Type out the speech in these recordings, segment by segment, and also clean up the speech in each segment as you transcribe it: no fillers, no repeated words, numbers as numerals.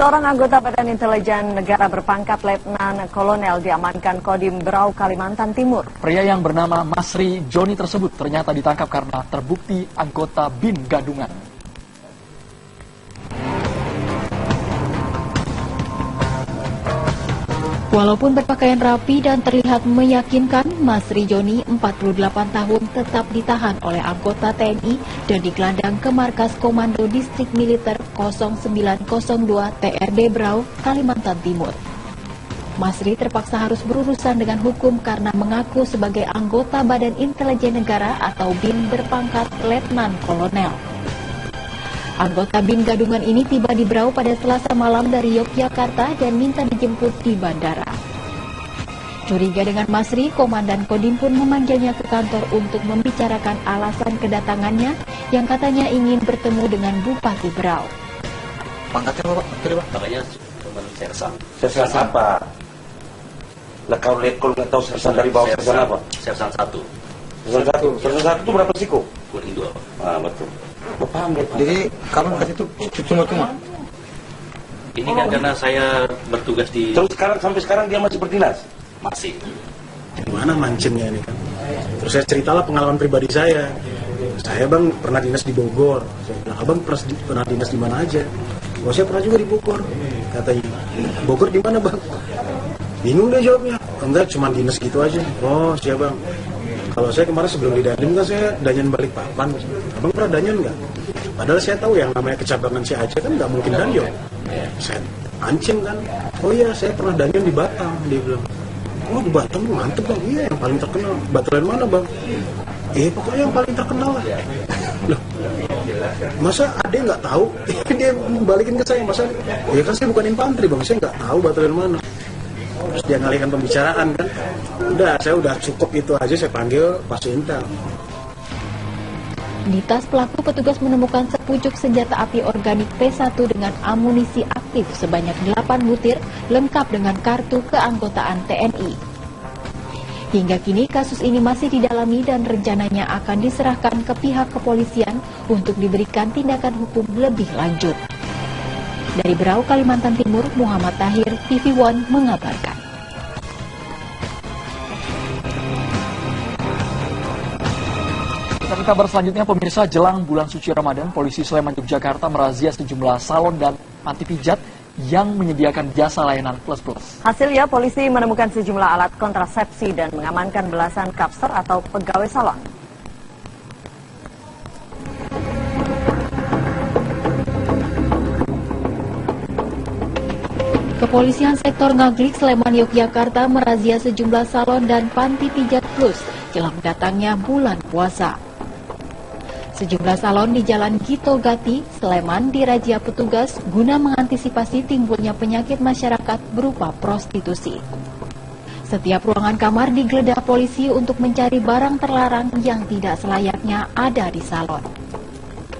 Seorang anggota Badan Intelijen Negara berpangkat Letnan Kolonel diamankan Kodim Berau, Kalimantan Timur. Pria yang bernama Masri Joni tersebut ternyata ditangkap karena terbukti anggota BIN Gadungan. Walaupun berpakaian rapi dan terlihat meyakinkan, Masri Joni, 48 tahun, tetap ditahan oleh anggota TNI dan digelandang ke markas Komando Distrik Militer 0902 TRD Berau, Kalimantan Timur. Masri terpaksa harus berurusan dengan hukum karena mengaku sebagai anggota Badan Intelijen Negara atau BIN berpangkat Letnan Kolonel. Anggota BIN Gadungan ini tiba di Berau pada Selasa malam dari Yogyakarta dan minta dijemput di bandara. Curiga dengan Masri, Komandan Kodim pun memanggilnya ke kantor untuk membicarakan alasan kedatangannya yang katanya ingin bertemu dengan Bupati Berau. Pangkatnya apa, Pak? Makanya cuma sersan. Sersan apa? Lah kalau nggak tahu sersan dari bawah sersan apa? Sersan 1. Sersan 1. Sersan 1 itu berapa siko? Kuning 2. Ah, betul. Paham deh. Jadi kamu kasih itu cuma-cuma? Ini kan karena saya bertugas di... Terus sampai sekarang dia masih berdinas? Masih. Gimana mancingnya ini kan? Terus saya ceritalah pengalaman pribadi saya. Saya bang pernah dinas di Bogor. Saya bilang, abang pernah dinas di mana aja? Oh saya pernah juga di Bogor. Katanya, Bogor di mana bang? Bingung dia jawabnya. Enggak, cuma dinas gitu aja. Oh siap bang. Kalau saya kemarin sebelum di Dandim kan saya danyan Balikpapan. Abang pernah danyan nggak? Padahal saya tahu yang namanya kecabangan si Aceh kan nggak mungkin danyon. Saya ancing kan. Oh iya saya pernah danyan di Batam. Dia bilang, oh di Batam mantep bang. Iya yang paling terkenal. Batalan mana bang? Pokoknya yang paling terkenal lah. Loh, masa ada yang nggak tahu? Dia balikin ke saya, masa ya kan saya bukan infanteri bang, saya nggak tahu batalan mana. Terus dia ngalihkan pembicaraan kan. Udah, saya udah cukup itu aja, saya panggil Pas Intel. Di tas pelaku, petugas menemukan sepucuk senjata api organik P1 dengan amunisi aktif sebanyak 8 butir lengkap dengan kartu keanggotaan TNI. Hingga kini kasus ini masih didalami dan rencananya akan diserahkan ke pihak kepolisian untuk diberikan tindakan hukum lebih lanjut. Dari Berau, Kalimantan Timur, Muhammad Tahir, TV One mengabarkan. Dari kabar selanjutnya, pemirsa, jelang bulan suci Ramadan, polisi Sleman Yogyakarta merazia sejumlah salon dan panti pijat yang menyediakan jasa layanan plus-plus. Hasilnya, polisi menemukan sejumlah alat kontrasepsi dan mengamankan belasan kapster atau pegawai salon. Kepolisian Sektor Ngaglik Sleman Yogyakarta merazia sejumlah salon dan panti pijat plus jelang datangnya bulan puasa. Sejumlah salon di Jalan Gito Gati, Sleman dirazia petugas guna mengantisipasi timbulnya penyakit masyarakat berupa prostitusi. Setiap ruangan kamar digeledah polisi untuk mencari barang terlarang yang tidak selayaknya ada di salon.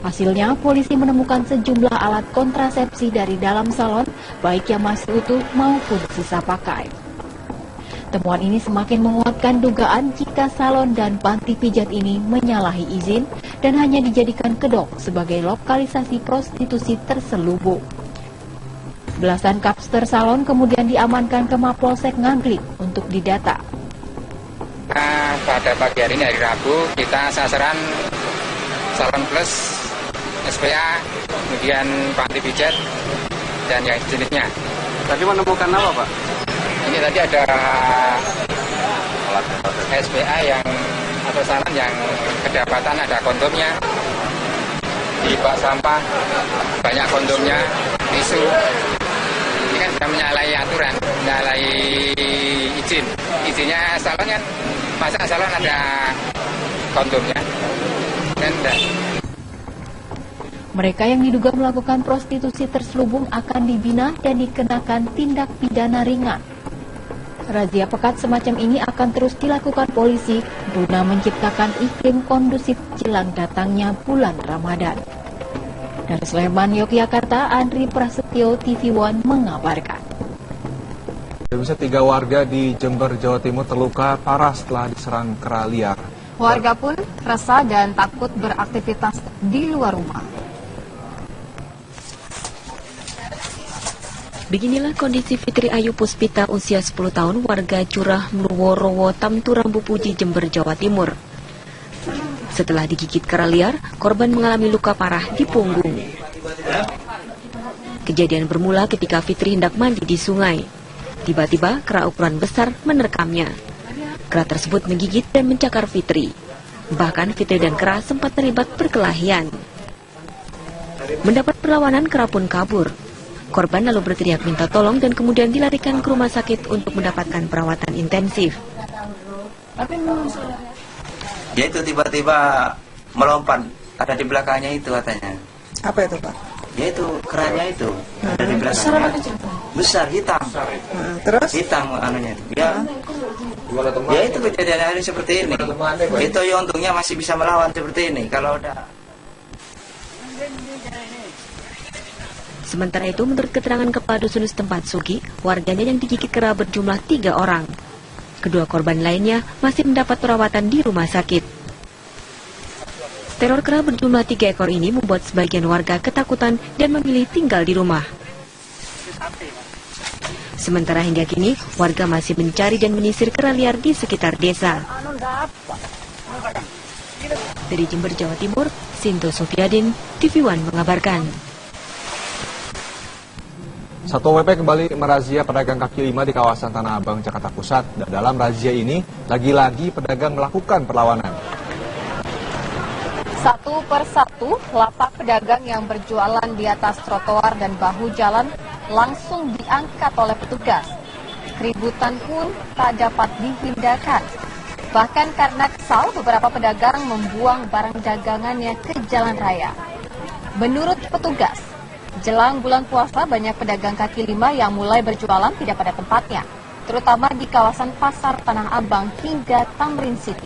Hasilnya, polisi menemukan sejumlah alat kontrasepsi dari dalam salon, baik yang masih utuh maupun sisa pakai. Temuan ini semakin menguatkan dugaan jika salon dan panti pijat ini menyalahi izin dan hanya dijadikan kedok sebagai lokalisasi prostitusi terselubung. Belasan kapster salon kemudian diamankan ke Mapolsek Ngaglik untuk didata. Pada pagi hari ini, hari Rabu, kita sasaran salon plus, SPA, kemudian panti pijat, dan yang jenisnya. Tadi menemukan apa, Pak? Ini tadi ada SPA yang atau salon yang kedapatan ada kondomnya. Di bak sampah banyak kondomnya, tisu. Ini kan sudah menyalahi aturan, menyalahi izin. Izinnya salon kan, masa salon ada kondomnya? Dan mereka yang diduga melakukan prostitusi terselubung akan dibina dan dikenakan tindak pidana ringan. Razia pekat semacam ini akan terus dilakukan polisi guna menciptakan iklim kondusif jelang datangnya bulan Ramadan. Dari Sleman, Yogyakarta, Andri Prasetyo, TV One mengabarkan. Bisa 3 warga di Jember, Jawa Timur terluka parah setelah diserang kera liar. Warga pun resah dan takut beraktivitas di luar rumah. Beginilah kondisi Fitri Ayu Puspita usia 10 tahun warga Curah Mluworowo Tamturambu Puji Jember Jawa Timur. Setelah digigit kera liar, korban mengalami luka parah di punggung. Kejadian bermula ketika Fitri hendak mandi di sungai. Tiba-tiba kera ukuran besar menerkamnya. Kera tersebut menggigit dan mencakar Fitri. Bahkan Fitri dan kera sempat terlibat perkelahian. Mendapat perlawanan, kera pun kabur. Korban lalu berteriak minta tolong dan kemudian dilarikan ke rumah sakit untuk mendapatkan perawatan intensif. Dia itu tiba-tiba melompat, ada di belakangnya itu katanya. Apa itu, Pak? Dia itu keranya itu ada di belakangnya. Besar, hitam. Terus? Hitam anunya itu. Ya itu kejadian hari seperti ini. Itu ya untungnya masih bisa melawan seperti ini. Kalau udah. Sementara itu, menurut keterangan Kepala Dusun setempat Sugi, warganya yang digigit kera berjumlah 3 orang. Kedua korban lainnya masih mendapat perawatan di rumah sakit. Teror kera berjumlah 3 ekor ini membuat sebagian warga ketakutan dan memilih tinggal di rumah. Sementara hingga kini, warga masih mencari dan menyisir kera liar di sekitar desa. Dari Jember, Jawa Timur, Sinto Sofiadin, TV One mengabarkan. Satpol PP kembali merazia pedagang kaki lima di kawasan Tanah Abang, Jakarta Pusat. Dan dalam razia ini, lagi-lagi pedagang melakukan perlawanan. Satu persatu, lapak pedagang yang berjualan di atas trotoar dan bahu jalan langsung diangkat oleh petugas. Keributan pun tak dapat dihindarkan. Bahkan karena kesal, beberapa pedagang membuang barang dagangannya ke jalan raya. Menurut petugas, jelang bulan puasa banyak pedagang kaki lima yang mulai berjualan tidak pada tempatnya, terutama di kawasan Pasar Tanah Abang hingga Tamrin City.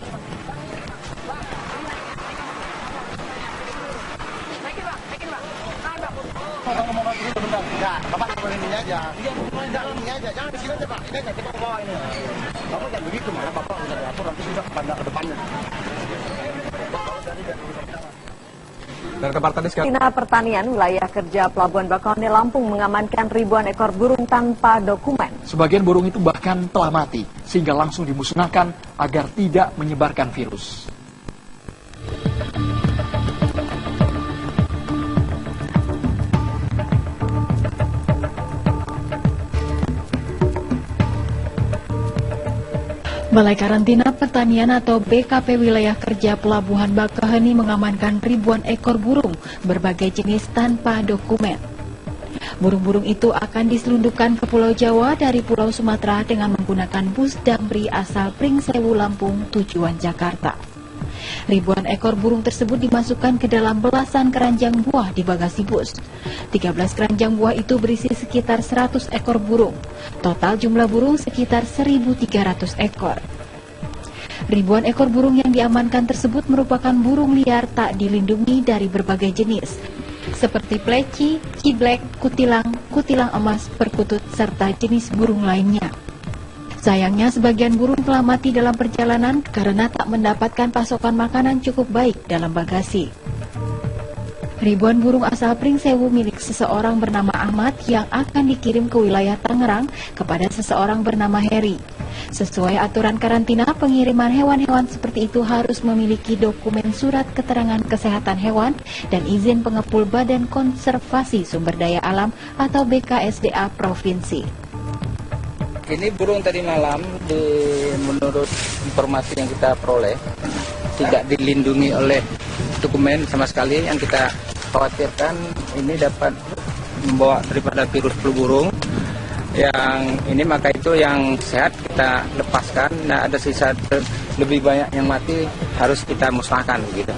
Dan kabar tadi Dinas Pertanian wilayah kerja Pelabuhan Bakauheni Lampung mengamankan ribuan ekor burung tanpa dokumen. Sebagian burung itu bahkan telah mati, sehingga langsung dimusnahkan agar tidak menyebarkan virus. Balai Karantina Pertanian atau BKP Wilayah Kerja Pelabuhan Bakauheni mengamankan ribuan ekor burung berbagai jenis tanpa dokumen. Burung-burung itu akan diselundupkan ke Pulau Jawa dari Pulau Sumatera dengan menggunakan bus Damri asal Pringsewu, Lampung, tujuan Jakarta. Ribuan ekor burung tersebut dimasukkan ke dalam belasan keranjang buah di bagasi bus. 13 keranjang buah itu berisi sekitar 100 ekor burung. Total jumlah burung sekitar 1.300 ekor. Ribuan ekor burung yang diamankan tersebut merupakan burung liar tak dilindungi dari berbagai jenis, seperti pleci, ciblek, kutilang, kutilang emas, perkutut, serta jenis burung lainnya. Sayangnya sebagian burung telah mati dalam perjalanan karena tak mendapatkan pasokan makanan cukup baik dalam bagasi. Ribuan burung asal Pringsewu milik seseorang bernama Ahmad yang akan dikirim ke wilayah Tangerang kepada seseorang bernama Heri. Sesuai aturan karantina, pengiriman hewan-hewan seperti itu harus memiliki dokumen surat keterangan kesehatan hewan dan izin pengepul Badan Konservasi Sumber Daya Alam atau BKSDA Provinsi. Ini burung tadi malam, menurut informasi yang kita peroleh, tidak dilindungi oleh dokumen sama sekali. Yang kita khawatirkan ini dapat membawa daripada virus flu burung. Yang ini maka itu yang sehat kita lepaskan. Nah, ada sisa lebih banyak yang mati harus kita musnahkan gitu.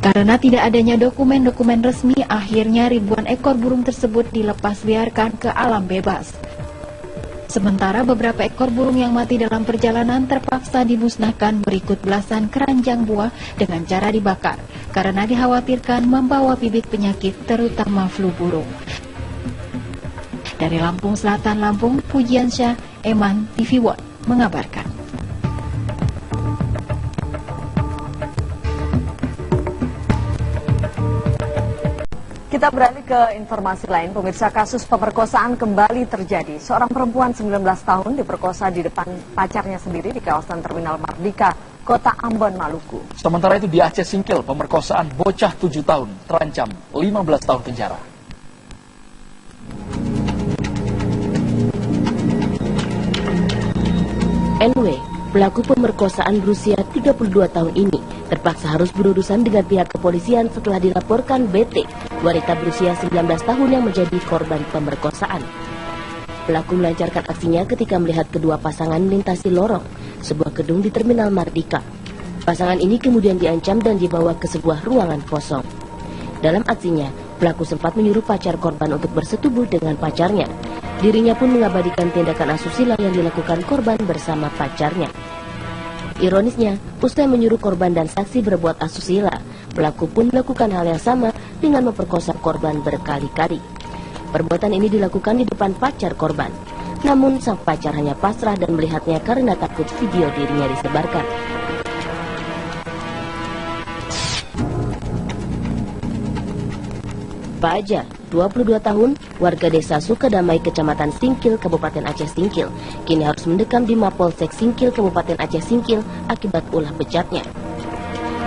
Karena tidak adanya dokumen-dokumen resmi, akhirnya ribuan ekor burung tersebut dilepas liarkan ke alam bebas. Sementara beberapa ekor burung yang mati dalam perjalanan terpaksa dimusnahkan berikut belasan keranjang buah dengan cara dibakar, karena dikhawatirkan membawa bibit penyakit terutama flu burung. Dari Lampung Selatan, Lampung, Pujiansyah, Eman, TV One mengabarkan. Kita beralih ke informasi lain. Pemirsa, kasus pemerkosaan kembali terjadi. Seorang perempuan 19 tahun diperkosa di depan pacarnya sendiri di kawasan Terminal Mardika, Kota Ambon, Maluku. Sementara itu di Aceh Singkil, pemerkosaan bocah 7 tahun terancam 15 tahun penjara. NW, pelaku pemerkosaan berusia 32 tahun ini, terpaksa harus berurusan dengan pihak kepolisian setelah dilaporkan BT, wanita berusia 19 tahun yang menjadi korban pemerkosaan. Pelaku melancarkan aksinya ketika melihat kedua pasangan melintasi lorong sebuah gedung di Terminal Mardika. Pasangan ini kemudian diancam dan dibawa ke sebuah ruangan kosong. Dalam aksinya, pelaku sempat menyuruh pacar korban untuk bersetubuh dengan pacarnya. Dirinya pun mengabadikan tindakan asusila yang dilakukan korban bersama pacarnya. Ironisnya, usai menyuruh korban dan saksi berbuat asusila, pelaku pun melakukan hal yang sama dengan memperkosa korban berkali-kali. Perbuatan ini dilakukan di depan pacar korban. Namun sang pacar hanya pasrah dan melihatnya karena takut video dirinya disebarkan. Pak Aja, 22 tahun, warga desa Sukadamai, Kecamatan Singkil, Kabupaten Aceh Singkil, kini harus mendekam di Mapolsek Singkil, Kabupaten Aceh Singkil, akibat ulah bejatnya.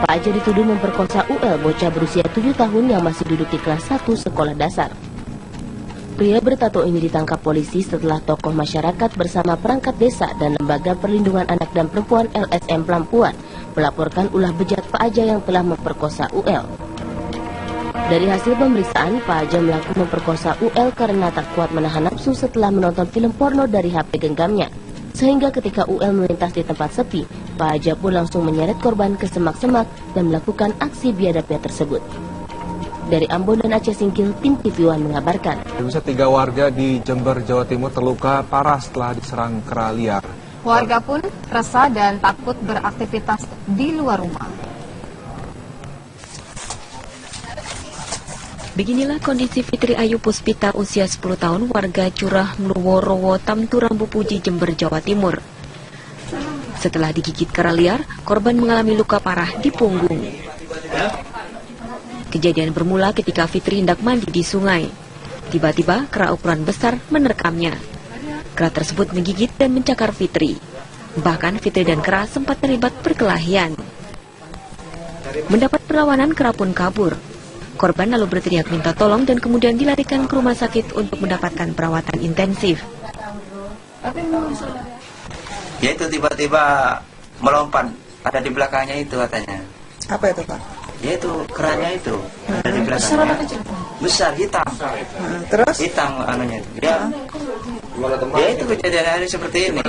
Pak Aja dituduh memperkosa UL, bocah berusia 7 tahun yang masih duduk di kelas 1 sekolah dasar. Pria bertato ini ditangkap polisi setelah tokoh masyarakat bersama perangkat desa dan Lembaga Perlindungan Anak dan Perempuan LSM Pelampuan melaporkan ulah bejat Pak Aja yang telah memperkosa UL. Dari hasil pemeriksaan, Pak Aja mengaku memperkosa UL karena tak kuat menahan nafsu setelah menonton film porno dari HP genggamnya. Sehingga ketika UL melintas di tempat sepi, Pak Aja pun langsung menyeret korban ke semak-semak dan melakukan aksi biadabnya tersebut. Dari Ambon dan Aceh Singkil, tim TV One mengabarkan. 3 warga di Jember, Jawa Timur terluka parah setelah diserang kera liar. Warga pun resah dan takut beraktivitas di luar rumah. Beginilah kondisi Fitri Ayu Puspita, usia 10 tahun, warga Curah Mluworowo, Tamturambu Puji, Jember, Jawa Timur. Setelah digigit kera liar, korban mengalami luka parah di punggung. Kejadian bermula ketika Fitri hendak mandi di sungai. Tiba-tiba kera ukuran besar menerkamnya. Kera tersebut menggigit dan mencakar Fitri. Bahkan Fitri dan kera sempat terlibat perkelahian. Mendapat perlawanan, kera pun kabur. Korban lalu berteriak minta tolong dan kemudian dilarikan ke rumah sakit untuk mendapatkan perawatan intensif. Ya itu tiba-tiba melompat, ada di belakangnya itu katanya. Apa itu, Pak? Ya itu keranya itu, ada di belakangnya. Besar, hitam. Terus? Hitam anunya itu. Ya itu kejadian seperti ini.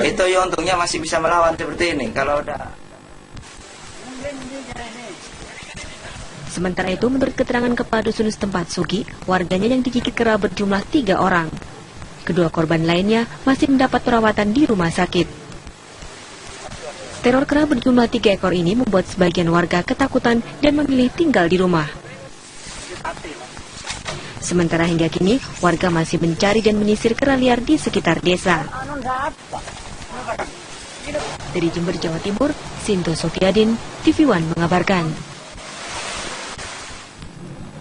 Itu ya untungnya masih bisa melawan seperti ini. Kalau udah... Sementara itu, menurut keterangan kepala dusun setempat Sugi, warganya yang digigit kera berjumlah 3 orang. Kedua korban lainnya masih mendapat perawatan di rumah sakit. Teror kera berjumlah 3 ekor ini membuat sebagian warga ketakutan dan memilih tinggal di rumah. Sementara hingga kini, warga masih mencari dan menyisir kera liar di sekitar desa. Dari Jember, Jawa Timur, Sinto Sofiadin, TV One mengabarkan.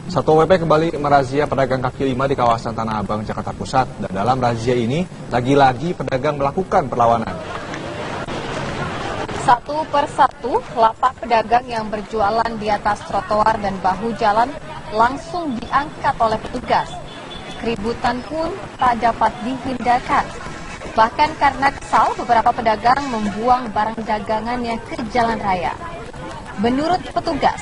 Satpol PP kembali merazia pedagang kaki lima di kawasan Tanah Abang, Jakarta Pusat. Dan dalam razia ini, lagi-lagi pedagang melakukan perlawanan. Satu persatu, lapak pedagang yang berjualan di atas trotoar dan bahu jalan langsung diangkat oleh petugas. Keributan pun tak dapat dihindarkan. Bahkan karena kesal, beberapa pedagang membuang barang dagangannya ke jalan raya. Menurut petugas,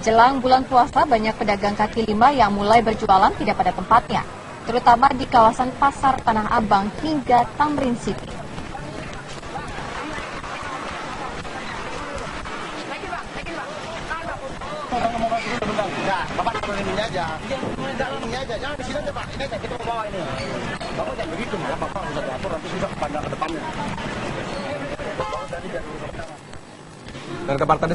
jelang bulan puasa, banyak pedagang kaki lima yang mulai berjualan tidak pada tempatnya, terutama di kawasan Pasar Tanah Abang hingga Tamrin City. Bapak ini aja. Ini aja, jangan di sini aja, Pak. Ini aja, kita mau bawa ini. Bapak jangan begitu, Bapak bisa diatur, nanti bisa pandang ke depannya. Dan kabar tadi